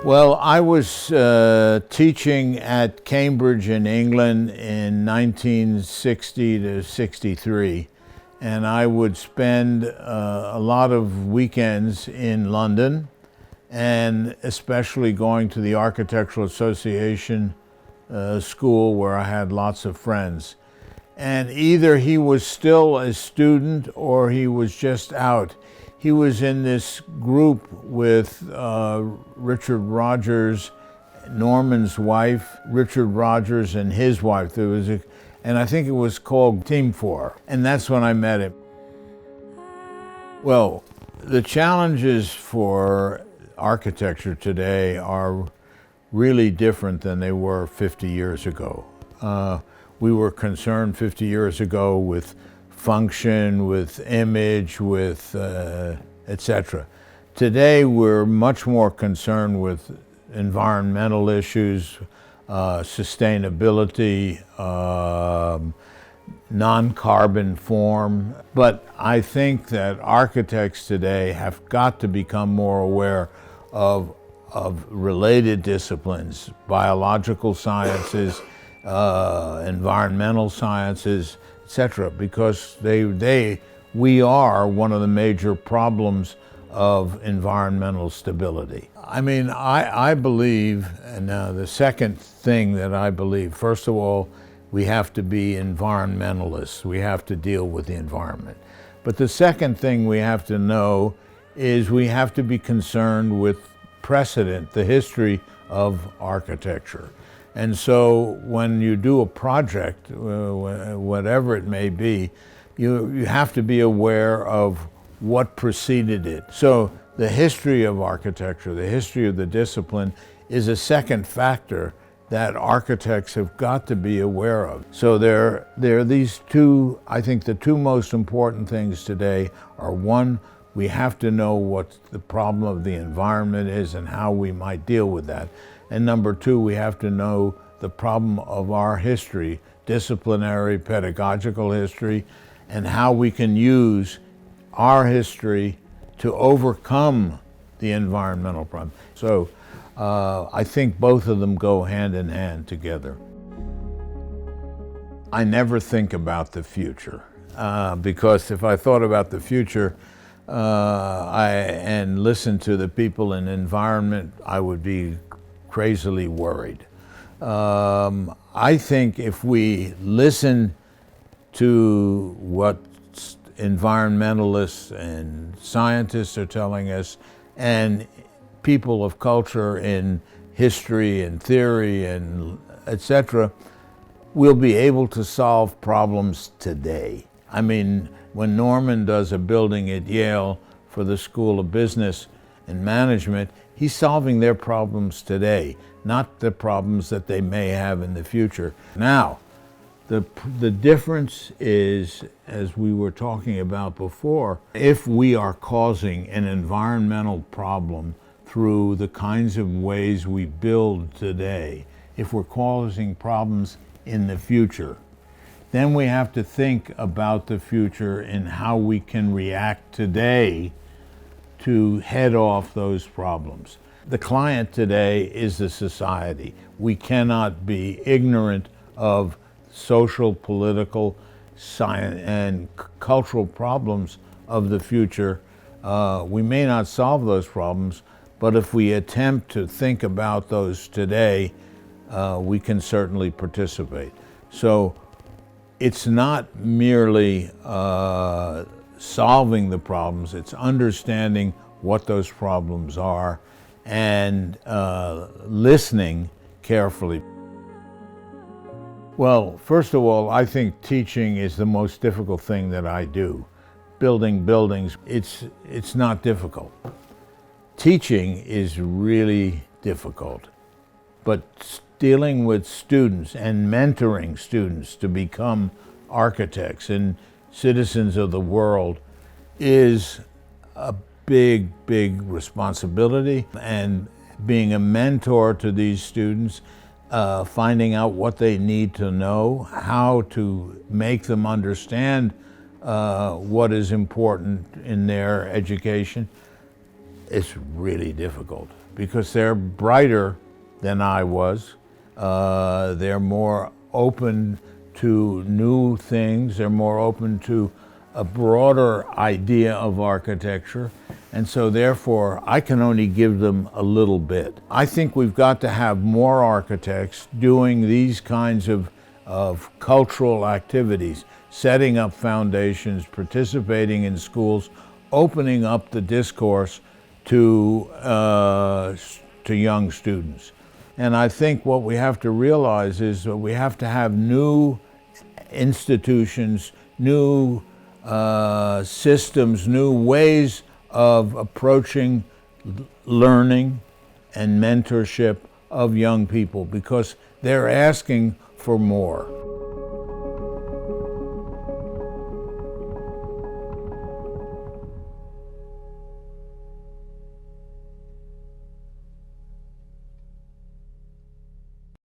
Well, I was teaching at Cambridge in England in 1960 to 63, and I would spend a lot of weekends in London, and especially going to the Architectural Association school where I had lots of friends. And either he was still a student or he was just out. He was in this group with Richard Rogers, Norman's wife, Richard Rogers and his wife. And I think it was called Team 4. And that's when I met him. Well, the challenges for architecture today are really different than they were 50 years ago. We were concerned 50 years ago with function, with image, with etc. Today we're much more concerned with environmental issues, sustainability, non-carbon form. But I think that architects today have got to become more aware of related disciplines, biological sciences, environmental sciences, etc., because we are one of the major problems of environmental stability. I mean, I believe, and the second thing that I believe, first of all, we have to be environmentalists. We have to deal with the environment. But the second thing we have to know is we have to be concerned with precedent, the history of architecture. And so when you do a project, whatever it may be, you have to be aware of what preceded it. So the history of architecture, the history of the discipline, is a second factor that architects have got to be aware of. So there are these two, I think the two most important things today are, one, we have to know what the problem of the environment is and how we might deal with that. And number two, we have to know the problem of our history, disciplinary, pedagogical history, and how we can use our history to overcome the environmental problem. So I think both of them go hand in hand together. I never think about the future because if I thought about the future and listened to the people in environment, I would be crazily worried. I think if we listen to what environmentalists and scientists are telling us, and people of culture in history and theory and etc., we'll be able to solve problems today. I mean, when Norman does a building at Yale for the School of Business and Management, he's solving their problems today, not the problems that they may have in the future. Now, the difference is, as we were talking about before, if we are causing an environmental problem through the kinds of ways we build today, if we're causing problems in the future, then we have to think about the future and how we can react today to head off those problems. The client today is the society. We cannot be ignorant of social, political, science, and cultural problems of the future. We may not solve those problems, but if we attempt to think about those today, we can certainly participate. So it's not merely solving the problems, it's understanding what those problems are and listening carefully. Well, first of all, I think teaching is the most difficult thing that I do. Building buildings, it's not difficult. Teaching is really difficult, but dealing with students and mentoring students to become architects and citizens of the world is a big, big responsibility. And being a mentor to these students, finding out what they need to know, how to make them understand what is important in their education, it's really difficult because they're brighter than I was. They're more open to new things. They're more open to a broader idea of architecture. And so therefore, I can only give them a little bit. I think we've got to have more architects doing these kinds of cultural activities, setting up foundations, participating in schools, opening up the discourse to young students. And I think what we have to realize is that we have to have new institutions, new systems, new ways of approaching learning and mentorship of young people, because they're asking for more.